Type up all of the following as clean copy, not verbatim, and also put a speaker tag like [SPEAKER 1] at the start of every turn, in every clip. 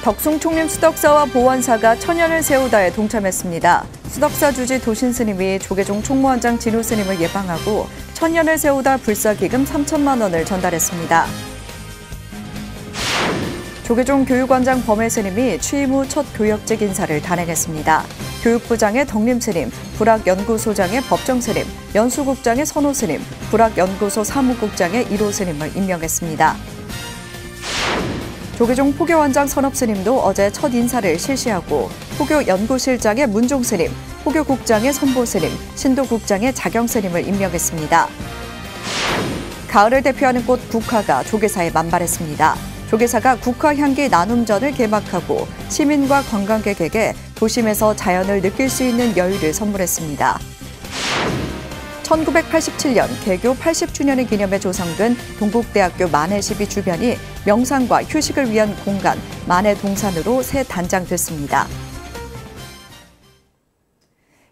[SPEAKER 1] 덕숭 총림 수덕사와 보원사가 천년을 세우다에 동참했습니다. 수덕사 주지 도신 스님이 조계종 총무원장 진우 스님을 예방하고 천년을 세우다 불사기금 3천만 원을 전달했습니다. 조계종 교육원장 범해 스님이 취임 후 첫 교역직 인사를 단행했습니다. 교육부장의 덕림 스님, 불학연구소장의 법정 스님, 연수국장의 선호 스님, 불학연구소 사무국장의 1호 스님을 임명했습니다. 조계종 포교원장 선업 스님도 어제 첫 인사를 실시하고 포교연구실장의 문종 스님, 포교국장의 선보 스님, 신도국장의 자경 스님을 임명했습니다. 가을을 대표하는 꽃 국화가 조계사에 만발했습니다. 조계사가 국화향기 나눔전을 개막하고 시민과 관광객에게 도심에서 자연을 느낄 수 있는 여유를 선물했습니다. 1987년 개교 80주년을 기념해 조성된 동국대학교 만해십이 주변이 명상과 휴식을 위한 공간 만해동산으로 새 단장됐습니다.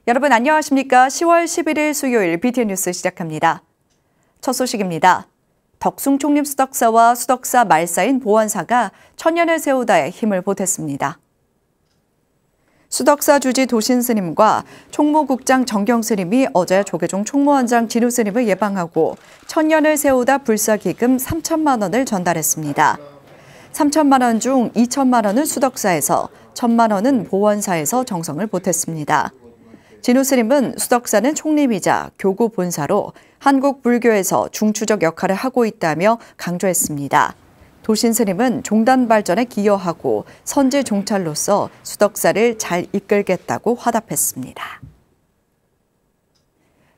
[SPEAKER 1] 여러분 안녕하십니까? 10월 11일 수요일 BTN 뉴스 시작합니다. 첫 소식입니다. 덕숭 총림 수덕사와 수덕사 말사인 보원사가 천년을 세우다에 힘을 보탰습니다. 수덕사 주지 도신 스님과 총무국장 정경 스님이 어제 조계종 총무원장 진우 스님을 예방하고 천년을 세우다 불사기금 3천만 원을 전달했습니다. 3천만 원 중 2천만 원은 수덕사에서, 1천만 원은 보원사에서 정성을 보탰습니다. 진우 스님은 수덕사는 총림이자 교구 본사로 한국 불교에서 중추적 역할을 하고 있다며 강조했습니다. 도신 스님은 종단 발전에 기여하고 선지 종찰로서 수덕사를 잘 이끌겠다고 화답했습니다.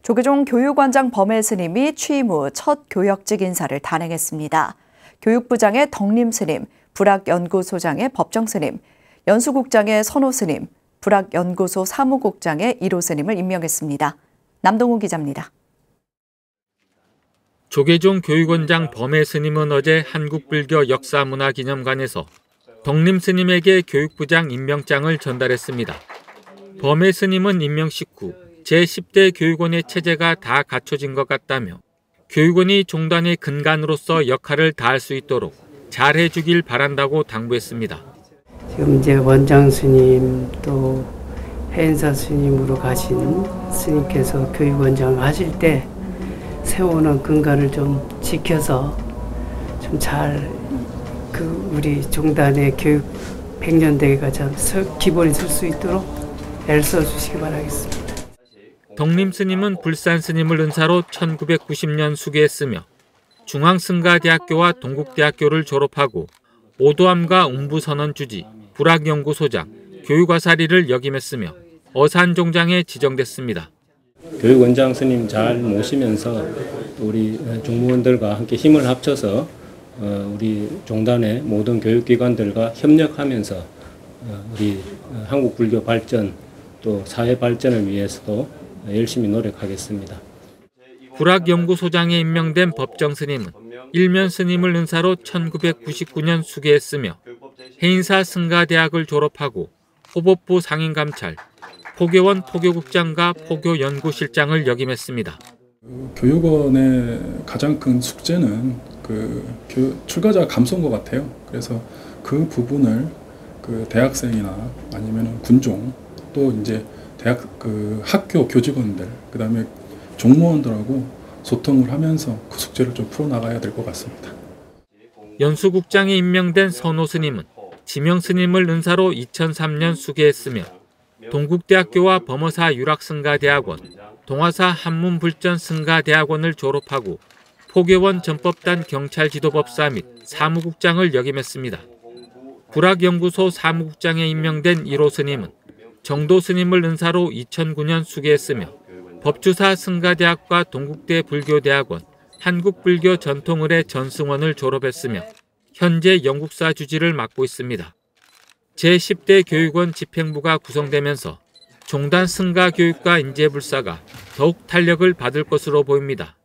[SPEAKER 1] 조계종 교육원장 범해 스님이 취임 후 첫 교역직 인사를 단행했습니다. 교육부장의 덕림 스님, 불학연구소장의 법정 스님, 연수국장의 선호 스님, 불학연구소 사무국장의 1호 스님을 임명했습니다. 남동우 기자입니다.
[SPEAKER 2] 조계종 교육원장 범해 스님은 어제 한국불교 역사문화기념관에서 덕림 스님에게 교육부장 임명장을 전달했습니다. 범해 스님은 임명식 후 제10대 교육원의 체제가 다 갖춰진 것 같다며 교육원이 종단의 근간으로서 역할을 다할 수 있도록 잘해주길 바란다고 당부했습니다.
[SPEAKER 3] 지금 이제 원장 스님 또 해인사 스님으로 가신 스님께서 교육원장을 하실 때 세워놓은 근간을 좀 지켜서 좀 잘 우리 종단의 교육 100년대가 참 기본이 설 수 있도록 애를 써주시기 바라겠습니다.
[SPEAKER 2] 덕림 스님은 불산 스님을 은사로 1990년 수계했으며 중앙승가대학교와 동국대학교를 졸업하고 오도암과 운부선언 주지, 불학연구소장, 교육화사리를 역임했으며 어산종장에 지정됐습니다.
[SPEAKER 4] 교육원장 스님 잘 모시면서 우리 종무원들과 함께 힘을 합쳐서 우리 종단의 모든 교육기관들과 협력하면서 우리 한국 불교 발전 또 사회 발전을 위해서도 열심히 노력하겠습니다.
[SPEAKER 2] 불학연구소장에 임명된 법정 스님은 일면 스님을 은사로 1999년 수계했으며 해인사 승가대학을 졸업하고 호법부 상임감찰, 포교원 포교국장과 포교연구실장을 역임했습니다.
[SPEAKER 5] 교육원의 가장 큰 숙제는 출가자 감소인 것 같아요. 그래서 그 부분을 대학생이나 아니면 군종 또 이제 학교 교직원들 그다음에 종무원들하고 소통을 하면서 그 숙제를 좀 풀어나가야 될 것 같습니다.
[SPEAKER 2] 연수국장에 임명된 선호 스님은 지명 스님을 은사로 2003년 수계했으며 동국대학교와 범어사 유락승가대학원, 동화사 한문불전승가대학원을 졸업하고 포교원 전법단 경찰지도법사 및 사무국장을 역임했습니다. 불학연구소 사무국장에 임명된 1호 스님은 정도 스님을 은사로 2009년 수계했으며 법주사 승가대학과 동국대 불교대학원, 한국불교 전통의례 전승원을 졸업했으며 현재 영국사 주지를 맡고 있습니다. 제10대 교육원 집행부가 구성되면서 종단 승가교육과 인재불사가 더욱 탄력을 받을 것으로 보입니다.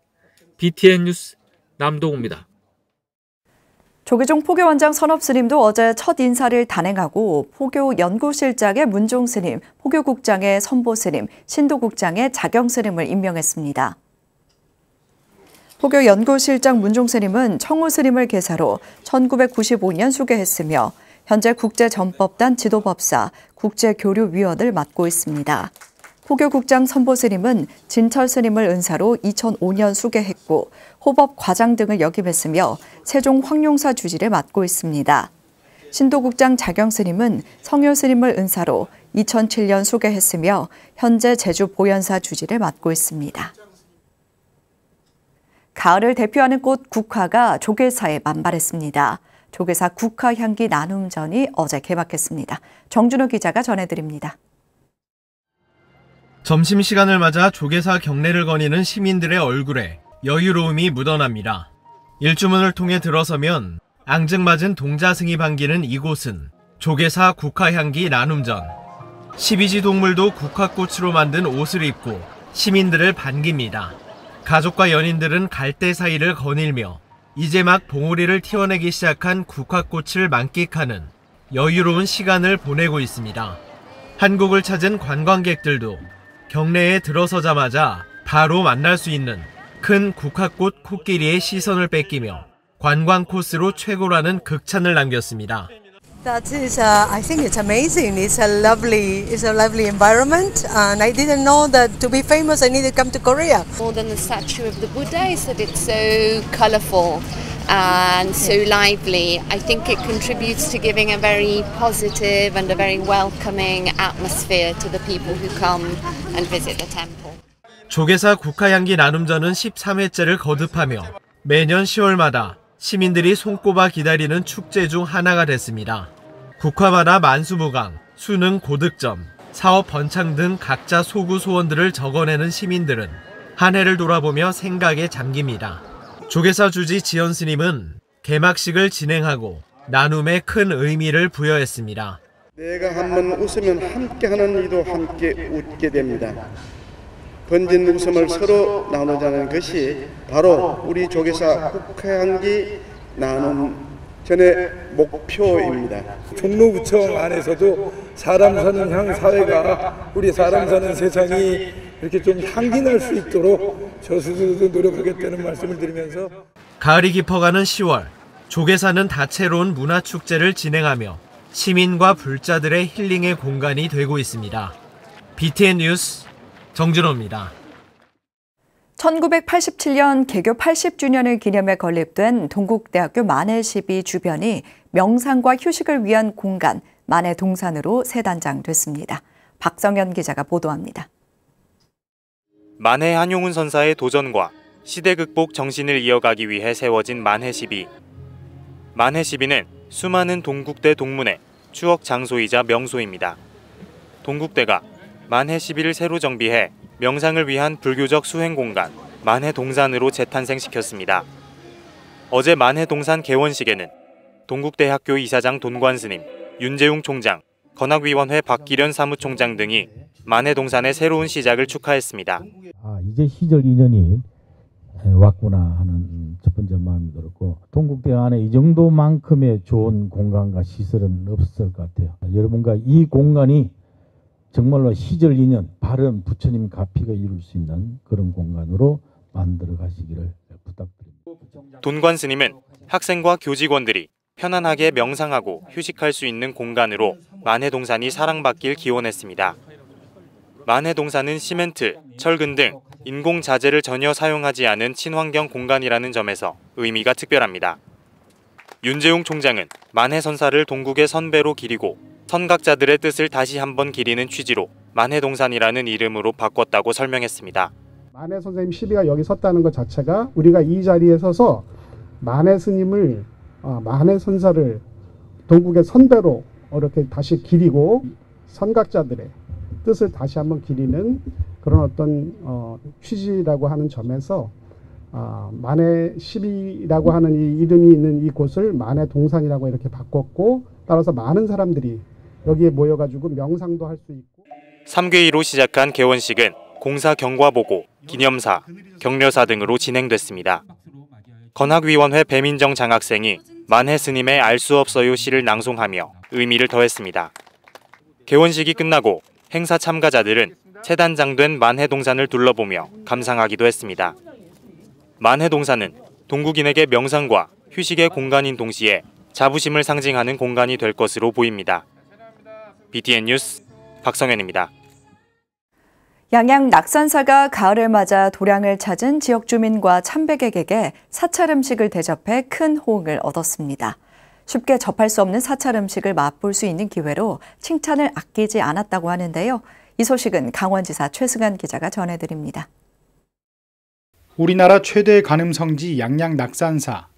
[SPEAKER 2] BTN 뉴스 남동우입니다.
[SPEAKER 1] 조계종 포교원장 선업 스님도 어제 첫 인사를 단행하고 포교연구실장의 문종 스님, 포교국장의 선보 스님, 신도국장의 자경 스님을 임명했습니다. 포교연구실장 문종 스님은 청우 스님을 계사로 1995년 수계했으며 현재 국제전법단 지도법사, 국제교류위원을 맡고 있습니다. 포교국장 선보스님은 진철 스님을 은사로 2005년 수계했고 호법 과장 등을 역임했으며 세종 황룡사 주지를 맡고 있습니다. 신도국장 자경 스님은 성효 스님을 은사로 2007년 수계했으며 현재 제주 보현사 주지를 맡고 있습니다. 가을을 대표하는 꽃 국화가 조계사에 만발했습니다. 조계사 국화향기 나눔전이 어제 개막했습니다. 정준호 기자가 전해드립니다.
[SPEAKER 6] 점심시간을 맞아 조계사 경례를 거니는 시민들의 얼굴에 여유로움이 묻어납니다. 일주문을 통해 들어서면 앙증맞은 동자승이 반기는 이곳은 조계사 국화향기 나눔전. 12지 동물도 국화꽃으로 만든 옷을 입고 시민들을 반깁니다. 가족과 연인들은 갈대 사이를 거닐며 이제 막 봉우리를 튀어내기 시작한 국화꽃을 만끽하는 여유로운 시간을 보내고 있습니다. 한국을 찾은 관광객들도 경내에 들어서자마자 바로 만날 수 있는 큰 국화꽃 코끼리의 시선을 뺏기며 관광 코스로 최고라는 극찬을 남겼습니다.
[SPEAKER 7] That is, I think it's amazing. It's a lovely environment, and I didn't know that to be famous I needed to come to Korea.
[SPEAKER 8] More than the statue of the Buddha is that it's so colourful and so lively. I think it contributes to giving a very positive and a very welcoming atmosphere to the people who come and visit the temple.
[SPEAKER 6] 조계사 국화향기 나눔전은 13회째를 거듭하며 매년 10월마다 시민들이 손꼽아 기다리는 축제 중 하나가 됐습니다. 국화마다 만수무강, 수능 고득점, 사업 번창 등 각자 소구 소원들을 적어내는 시민들은 한 해를 돌아보며 생각에 잠깁니다. 조계사 주지 지연 스님은 개막식을 진행하고 나눔에 큰 의미를 부여했습니다.
[SPEAKER 9] 내가 한번 웃으면 함께하는 이도 함께 웃게 됩니다. 번진 웃음을 서로 나누자는 것이 바로 우리 조계사 국화향기 나눔전의 목표입니다.
[SPEAKER 10] 종로구청 안에서도 사람 사는 향 사회가 우리 사람 사는 세상이 이렇게 좀 향기 날 수 있도록 저 스스로도 노력하겠다는 말씀을 드리면서
[SPEAKER 6] 가을이 깊어가는 10월, 조계사는 다채로운 문화축제를 진행하며 시민과 불자들의 힐링의 공간이 되고 있습니다. BTN 뉴스 정준호입니다.
[SPEAKER 1] 1987년 개교 80주년을 기념해 건립된 동국대학교 만해시비 주변이 명상과 휴식을 위한 공간 만해동산으로 새 단장됐습니다. 박성현 기자가 보도합니다.
[SPEAKER 11] 만해 한용운 선사의 도전과 시대 극복 정신을 이어가기 위해 세워진 만해시비. 만해시비는 수많은 동국대 동문의 추억 장소이자 명소입니다. 동국대가 만해시비를 새로 정비해 명상을 위한 불교적 수행 공간 만해동산으로 재탄생시켰습니다. 어제 만해동산 개원식에는 동국대학교 이사장 돈관 스님, 윤재웅 총장, 건학위원회 박기련 사무총장 등이 만해동산의 새로운 시작을 축하했습니다.
[SPEAKER 12] 이제 시절 인연이 왔구나 하는 첫 번째 마음이 들었고, 동국대 안에 이 정도만큼의 좋은 공간과 시설은 없을 것 같아요. 여러분과 이 공간이 정말로 시절 인연, 바른 부처님 가피가 이룰 수 있는 그런 공간으로 만들어 가시기를 부탁드립니다.
[SPEAKER 11] 돈관 스님은 학생과 교직원들이 편안하게 명상하고 휴식할 수 있는 공간으로 만해동산이 사랑받길 기원했습니다. 만해동산은 시멘트, 철근 등 인공 자재를 전혀 사용하지 않은 친환경 공간이라는 점에서 의미가 특별합니다. 윤재웅 총장은 만해선사를 동국의 선배로 기리고 선각자들의 뜻을 다시 한번 기리는 취지로 만해동산이라는 이름으로 바꿨다고 설명했습니다.
[SPEAKER 13] 만해 선생님 시비가 여기 섰다는 것 자체가 우리가 이 자리에 서서 만해 스님을, 만해 선사를 동국의 선배로 이렇게 다시 기리고 선각자들의 뜻을 다시 한번 기리는 그런 어떤 취지라고 하는 점에서 만해 시비라고 하는 이 이름이 있는 이 곳을 만해 동산이라고 이렇게 바꿨고, 따라서 많은 사람들이 여기에 모여가지고 명상도 할 수 있고.
[SPEAKER 11] 3궤의로 시작한 개원식은 공사 경과보고, 기념사, 격려사 등으로 진행됐습니다. 건학위원회 배민정 장학생이 만해 스님의 알 수 없어요 시를 낭송하며 의미를 더했습니다. 개원식이 끝나고 행사 참가자들은 재단장된 만해동산을 둘러보며 감상하기도 했습니다. 만해동산은 동국인에게 명상과 휴식의 공간인 동시에 자부심을 상징하는 공간이 될 것으로 보입니다. BTN 뉴스 박성현입니다.
[SPEAKER 1] 양양 낙산사가 가을을 맞아 도량을 찾은 지역 주민과 참배객에게 사찰 음식을 대접해 큰 호응을 얻었습니다. 쉽게 접할 수 없는 사찰 음식을 맛볼 수 있는 기회로 칭찬을 아끼지 않았다고 하는데요. 이 소식은 강원지사 최승환 기자가 전해드립니다.
[SPEAKER 14] 우리나라 최대 간음성지 양양 낙산사.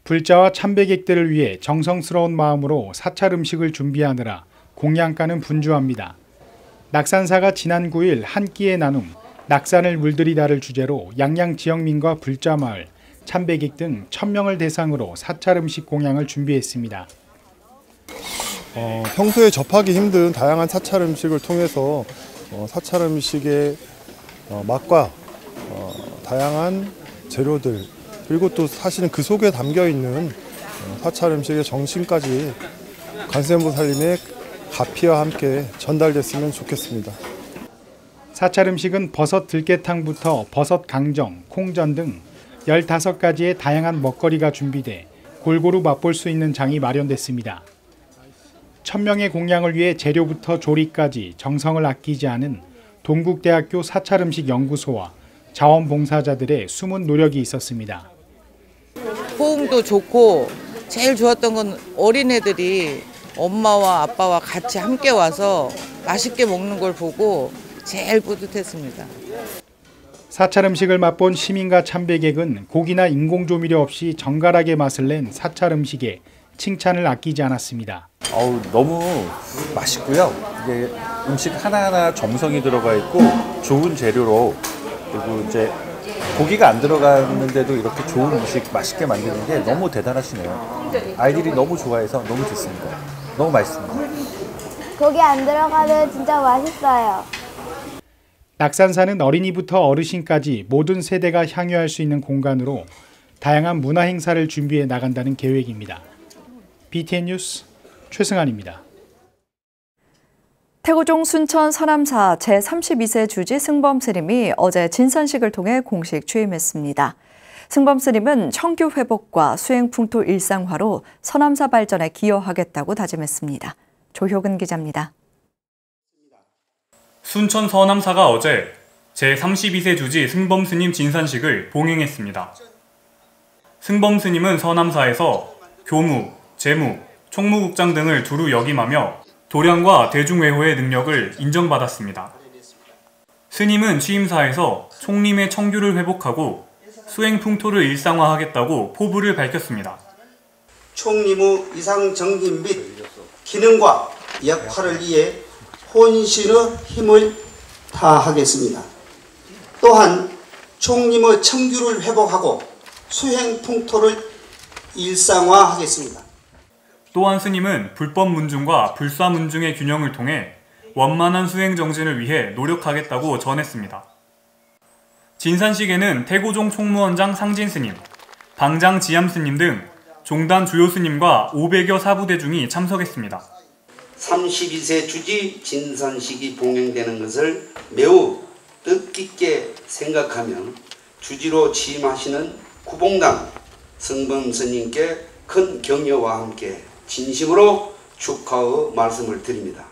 [SPEAKER 14] 불자와 참배객들을 위해 정성스러운 마음으로 사찰 음식을 준비하느라 공양가는 분주합니다. 낙산사가 지난 9일 한 끼의 나눔, 낙산을 물들이다를 주제로 양양 지역민과 불자마을, 참배객 등 1000명을 대상으로 사찰 음식 공양을 준비했습니다.
[SPEAKER 15] 평소에 접하기 힘든 다양한 사찰 음식을 통해서 사찰 음식의 맛과 다양한 재료들, 그리고 또 사실은 그 속에 담겨있는 사찰 음식의 정신까지 관세음보살님의 가피와 함께 전달됐으면 좋겠습니다.
[SPEAKER 14] 사찰 음식은 버섯 들깨탕부터 버섯 강정, 콩전 등 15가지의 다양한 먹거리가 준비돼 골고루 맛볼 수 있는 장이 마련됐습니다. 1000명의 공양을 위해 재료부터 조리까지 정성을 아끼지 않은 동국대학교 사찰음식연구소와 자원봉사자들의 숨은 노력이 있었습니다.
[SPEAKER 16] 호응도 좋고 제일 좋았던 건 어린애들이 엄마와 아빠와 같이 함께 와서 맛있게 먹는 걸 보고 제일 뿌듯했습니다.
[SPEAKER 14] 사찰 음식을 맛본 시민과 참배객은 고기나 인공조미료 없이 정갈하게 맛을 낸 사찰 음식에 칭찬을 아끼지 않았습니다.
[SPEAKER 17] 너무 맛있고요. 이게 음식 하나하나 정성이 들어가 있고 좋은 재료로, 그리고 이제 고기가 안 들어갔는데도 이렇게 좋은 음식 맛있게 만드는 게 너무 대단하시네요. 아이들이 너무 좋아해서 너무 좋습니다. 너무 맛있습니다.
[SPEAKER 18] 고기 안 들어가면 진짜 맛있어요.
[SPEAKER 14] 낙산사는 어린이부터 어르신까지 모든 세대가 향유할 수 있는 공간으로 다양한 문화 행사를 준비해 나간다는 계획입니다. BTN 뉴스 최승환입니다.
[SPEAKER 1] 태고종 순천 서남사 제32세 주지 승범 스님이 어제 진선식을 통해 공식 취임했습니다. 승범 스님은 청규 회복과 수행 풍토 일상화로 서남사 발전에 기여하겠다고 다짐했습니다. 조효근 기자입니다.
[SPEAKER 19] 순천 서남사가 어제 제32세 주지 승범 스님 진산식을 봉행했습니다. 승범 스님은 서남사에서 교무, 재무, 총무국장 등을 두루 역임하며 도량과 대중외호의 능력을 인정받았습니다. 스님은 취임사에서 총림의 청규를 회복하고 수행 풍토를 일상화하겠다고 포부를 밝혔습니다.
[SPEAKER 20] 총림의 이상 정진 및 기능과 역할을 위해 혼신의 힘을 다하겠습니다. 또한 총림의 청규를 회복하고 수행 풍토를 일상화하겠습니다.
[SPEAKER 19] 또한 스님은 불법 문중과 불사 문중의 균형을 통해 원만한 수행 정진을 위해 노력하겠다고 전했습니다. 진산식에는 태고종 총무원장 상진 스님, 방장 지암 스님 등 종단 주요 스님과 500여 사부대중이 참석했습니다.
[SPEAKER 20] 32세 주지 진산식이 봉행되는 것을 매우 뜻깊게 생각하며 주지로 취임하시는 구봉당 승범 스님께 큰 격려와 함께 진심으로 축하의 말씀을 드립니다.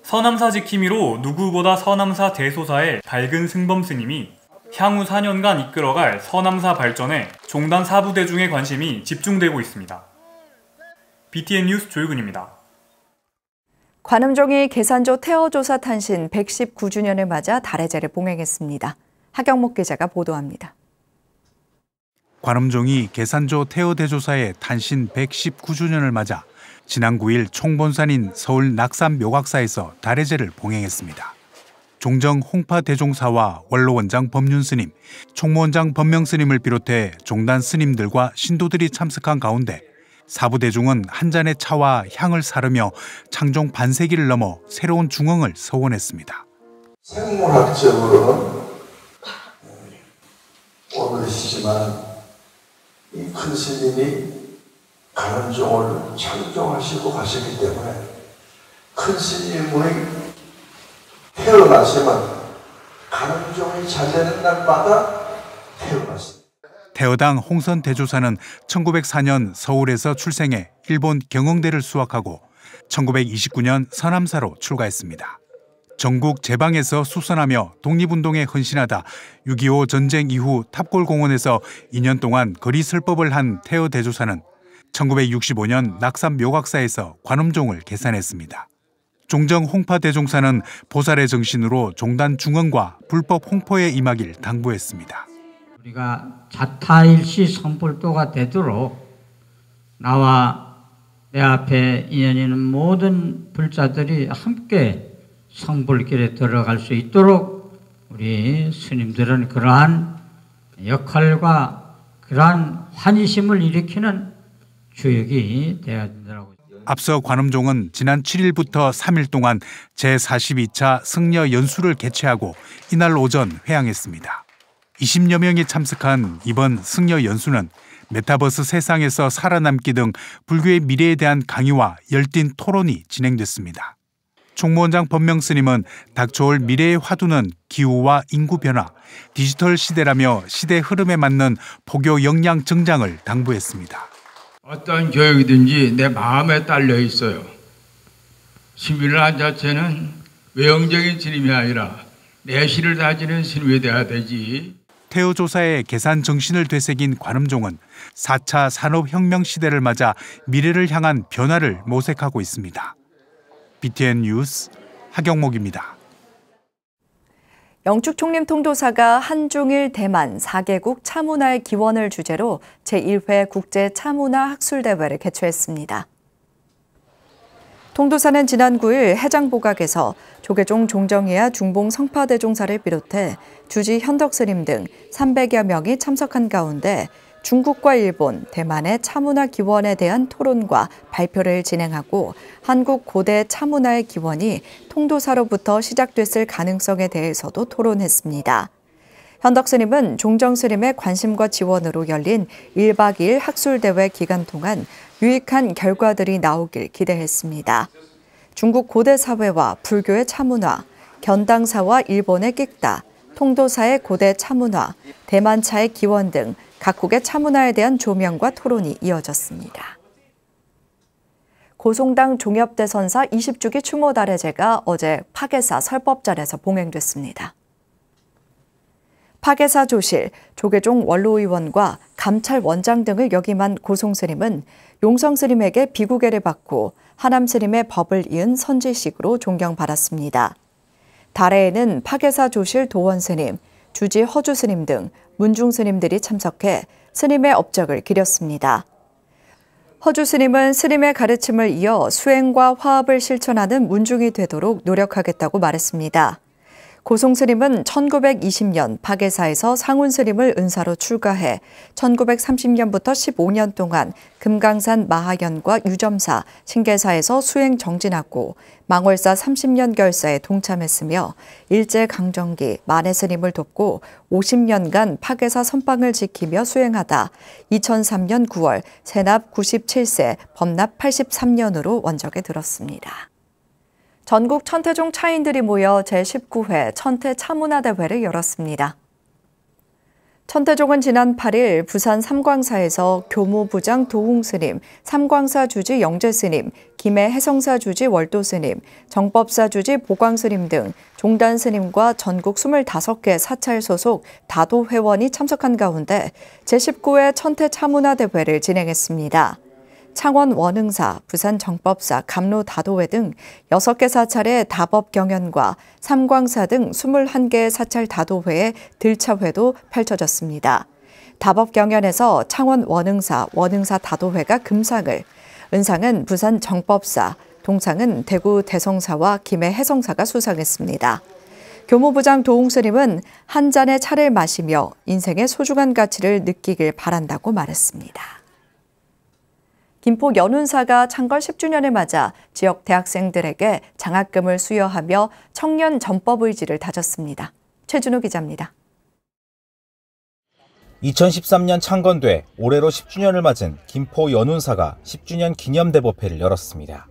[SPEAKER 19] 서남사 지킴이로 누구보다 서남사 대소사의 밝은 승범 스님이 향후 4년간 이끌어갈 서남사 발전에 종단 사부대중의 관심이 집중되고 있습니다. BTN 뉴스 조유근입니다.
[SPEAKER 1] 관음종이 계산조 태어조사 탄신 119주년을 맞아 달해제를 봉행했습니다. 하경목 기자가 보도합니다.
[SPEAKER 21] 관음종이 계산조 태어대조사의 탄신 119주년을 맞아 지난 9일 총본산인 서울 낙산 묘각사에서 달해제를 봉행했습니다. 종정 홍파 대종사와 원로원장 법륜스님, 총무원장 법명스님을 비롯해 종단 스님들과 신도들이 참석한 가운데 사부대중은 한 잔의 차와 향을 사르며 창종 반세기를 넘어 새로운 중흥을 서원했습니다.
[SPEAKER 22] 생물학적으로는 오늘이시지만 이 큰 스님이 관음종을 창종하시고 가셨기 때문에 큰 스님의 태어나시면 관음종이 자제는 날마다 태어났습니다.
[SPEAKER 21] 태어당 홍선 대조사는 1904년 서울에서 출생해 일본 경영대를 수학하고 1929년 서남사로 출가했습니다. 전국 제방에서 수선하며 독립운동에 헌신하다 6.25 전쟁 이후 탑골공원에서 2년 동안 거리설법을 한 태어 대조사는 1965년 낙산 묘각사에서 관음종을 계산했습니다. 종정 홍파 대종사는 보살의 정신으로 종단 중언과 불법 홍포에 임하길 당부했습니다.
[SPEAKER 3] 우리가 자타일시 선불도가 되도록 나와 내 앞에 인연 있는 모든 불자들이 함께 성불길에 들어갈 수 있도록 우리 스님들은 그러한 역할과 그러한 환희심을 일으키는 주역이 되어야 된다고.
[SPEAKER 21] 앞서 관음종은 지난 7일부터 3일 동안 제42차 승려 연수를 개최하고 이날 오전 회항했습니다. 20여 명이 참석한 이번 승려 연수는 메타버스 세상에서 살아남기 등 불교의 미래에 대한 강의와 열띤 토론이 진행됐습니다. 총무원장 법명스님은 닥쳐올 미래의 화두는 기후와 인구 변화, 디지털 시대라며 시대 흐름에 맞는 포교 역량 증장을 당부했습니다.
[SPEAKER 4] 어떤 교육이든지 내 마음에 딸려 있어요. 스님이라는 자체는 외형적인 스님이 아니라 내실을 다지는 스님이 돼야 되지.
[SPEAKER 21] 태어 조사의 계산 정신을 되새긴 관음종은 4차 산업혁명 시대를 맞아 미래를 향한 변화를 모색하고 있습니다. BTN 뉴스 하경목입니다.
[SPEAKER 1] 영축 총림 통도사가 한중일 대만 4개국 차문화의 기원을 주제로 제1회 국제 차문화 학술대회를 개최했습니다. 통도사는 지난 9일 해장보각에서 조계종 종정이야 중봉 성파대종사를 비롯해 주지 현덕스님 등 300여 명이 참석한 가운데 중국과 일본, 대만의 차문화 기원에 대한 토론과 발표를 진행하고 한국 고대 차문화의 기원이 통도사로부터 시작됐을 가능성에 대해서도 토론했습니다. 현덕스님은 종정스님의 관심과 지원으로 열린 1박 2일 학술대회 기간 동안 유익한 결과들이 나오길 기대했습니다. 중국 고대 사회와 불교의 차문화, 견당사와 일본의 끽다, 통도사의 고대 차문화, 대만차의 기원 등 각국의 차문화에 대한 조명과 토론이 이어졌습니다. 고송당 종엽대선사 20주기 추모 달해제가 어제 파계사 설법전에서 봉행됐습니다. 파계사 조실, 조계종 원로의원과 감찰원장 등을 역임한 고송스님은 용성스님에게 비구계를 받고 하남스님의 법을 이은 선지식으로 존경받았습니다. 달해에는 파계사 조실 도원스님, 주지 허주스님 등 문중스님들이 참석해 스님의 업적을 기렸습니다. 허주스님은 스님의 가르침을 이어 수행과 화합을 실천하는 문중이 되도록 노력하겠다고 말했습니다. 고송스님은 1920년 파계사에서 상운스님을 은사로 출가해 1930년부터 15년 동안 금강산 마하연과 유점사, 신계사에서 수행 정진하고 망월사 30년 결사에 동참했으며 일제강점기 만해스님을 돕고 50년간 파계사 선방을 지키며 수행하다 2003년 9월 세납 97세, 법납 83년으로 원적에 들었습니다. 전국 천태종 차인들이 모여 제19회 천태 차문화대회를 열었습니다. 천태종은 지난 8일 부산 삼광사에서 교무부장 도웅스님, 삼광사 주지 영재스님, 김해 해성사 주지 월도스님, 정법사 주지 보광스님 등 종단스님과 전국 25개 사찰 소속 다도회원이 참석한 가운데 제19회 천태 차문화대회를 진행했습니다. 창원 원흥사, 부산 정법사, 감로 다도회 등 6개 사찰의 다법 경연과 삼광사 등 21개의 사찰 다도회의 들차회도 펼쳐졌습니다. 다법 경연에서 창원 원흥사, 원흥사 다도회가 금상을, 은상은 부산 정법사, 동상은 대구 대성사와 김해 해성사가 수상했습니다. 교무부장 도웅스님은 한 잔의 차를 마시며 인생의 소중한 가치를 느끼길 바란다고 말했습니다. 김포 연운사가 창건 10주년을 맞아 지역 대학생들에게 장학금을 수여하며 청년 전법 의지를 다졌습니다. 최준호 기자입니다.
[SPEAKER 23] 2013년 창건돼 올해로 10주년을 맞은 김포 연운사가 10주년 기념대법회를 열었습니다.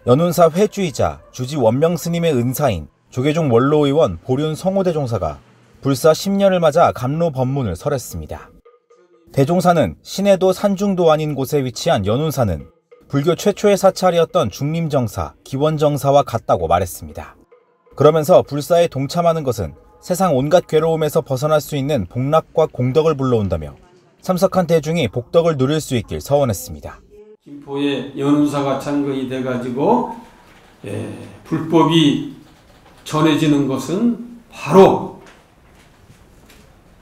[SPEAKER 23] 연운사 회주이자 주지 원명스님의 은사인 조계종 원로의원 보륜 성호대종사가 불사 10년을 맞아 감로 법문을 설했습니다. 대종사는 시내도 산중도 아닌 곳에 위치한 연운사는 불교 최초의 사찰이었던 중림정사, 기원정사와 같다고 말했습니다. 그러면서 불사에 동참하는 것은 세상 온갖 괴로움에서 벗어날 수 있는 복락과 공덕을 불러온다며 참석한 대중이 복덕을 누릴 수 있길 서원했습니다.
[SPEAKER 2] 김포에 연운사가 창건이 돼가지고 불법이 전해지는 것은 바로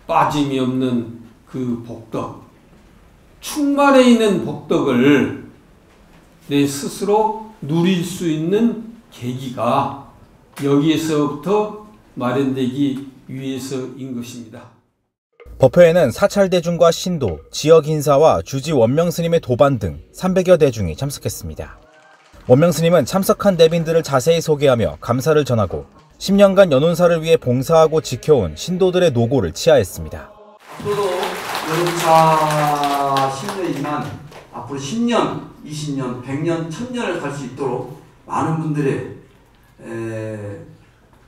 [SPEAKER 2] 빠짐이 없는 그 복덕, 충만해 있는 복덕을 내 스스로 누릴 수 있는 계기가 여기에서부터 마련되기 위해서인 것입니다.
[SPEAKER 23] 법회에는 사찰 대중과 신도, 지역 인사와 주지 원명 스님의 도반 등 300여 대중이 참석했습니다. 원명 스님은 참석한 내빈들을 자세히 소개하며 감사를 전하고 10년간 연운사를 위해 봉사하고 지켜온 신도들의 노고를 치하했습니다.
[SPEAKER 5] 앞으로 연운사 10년이지만 앞으로 10년, 20년, 100년, 1000년을 갈 수 있도록 많은 분들의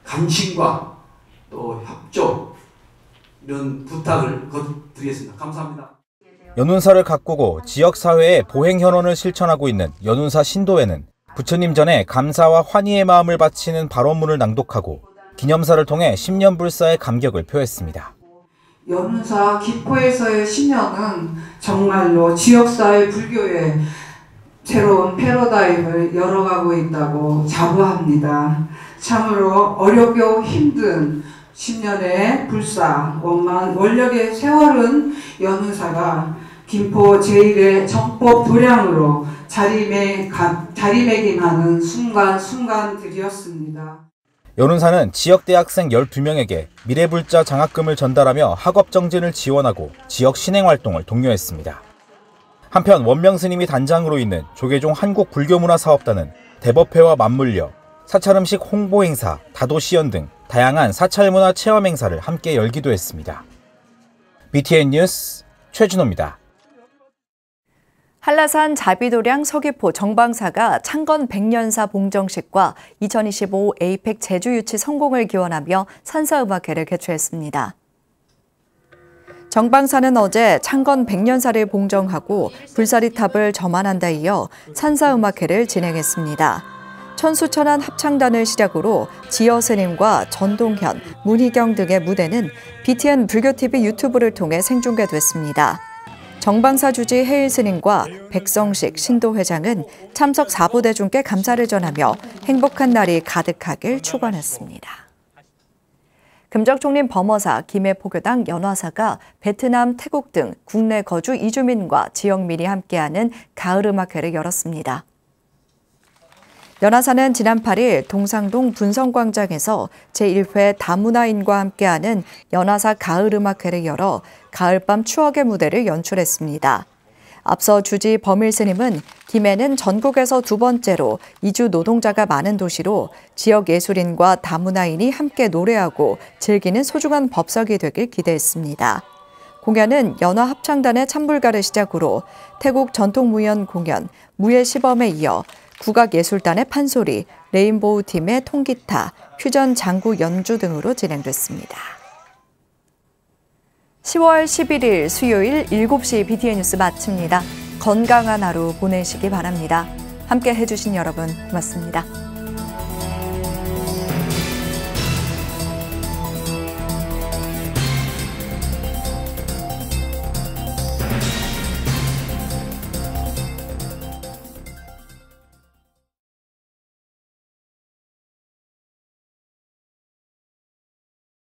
[SPEAKER 5] 감심과 또 협조 이런 부탁을 드리겠습니다. 감사합니다.
[SPEAKER 23] 연운사를 가꾸고 지역사회의 보행현원을 실천하고 있는 연운사 신도회는 부처님 전에 감사와 환희의 마음을 바치는 발언문을 낭독하고 기념사를 통해 10년 불사의 감격을 표했습니다.
[SPEAKER 7] 연운사 김포에서의 10년은 정말로 지역사회 불교의 새로운 패러다임을 열어가고 있다고 자부합니다. 참으로 어렵고 힘든 10년의 불사, 원력의 세월은 연운사가 김포 제1의 정법 도량으로 자리매김하는 순간들이었습니다.
[SPEAKER 23] 연운사는 지역 대학생 12명에게 미래불자 장학금을 전달하며 학업정진을 지원하고 지역 신행활동을 독려했습니다. 한편 원명 스님이 단장으로 있는 조계종 한국불교문화사업단은 대법회와 맞물려 사찰음식 홍보행사, 다도시연 등 다양한 사찰문화 체험행사를 함께 열기도 했습니다. BTN 뉴스 최준호입니다.
[SPEAKER 1] 한라산 자비도량 서귀포 정방사가 창건 100년사 봉정식과 2025 에이펙 제주유치 성공을 기원하며 산사음악회를 개최했습니다. 정방사는 어제 창건 100년사를 봉정하고 불사리탑을 점안한 데 이어 산사음악회를 진행했습니다. 천수천안 합창단을 시작으로 지여스님과 전동현, 문희경 등의 무대는 BTN 불교TV 유튜브를 통해 생중계됐습니다. 정방사 주지 해일스님과 백성식 신도회장은 참석 4부대중께 감사를 전하며 행복한 날이 가득하길 축원했습니다. 금적총림 범어사, 김해포교당 연화사가 베트남, 태국 등 국내 거주 이주민과 지역민이 함께하는 가을음악회를 열었습니다. 연화사는 지난 8일 동상동 분성광장에서 제1회 다문화인과 함께하는 연화사 가을음악회를 열어 가을밤 추억의 무대를 연출했습니다. 앞서 주지 범일 스님은 김해는 전국에서 두 번째로 이주 노동자가 많은 도시로 지역 예술인과 다문화인이 함께 노래하고 즐기는 소중한 법석이 되길 기대했습니다. 공연은 연화합창단의 찬불가를 시작으로 태국 전통무연 공연, 무예 시범에 이어 국악예술단의 판소리, 레인보우 팀의 통기타, 퓨전 장구 연주 등으로 진행됐습니다. 10월 11일 수요일 7시 BTN 뉴스 마칩니다. 건강한 하루 보내시기 바랍니다. 함께 해주신 여러분 고맙습니다.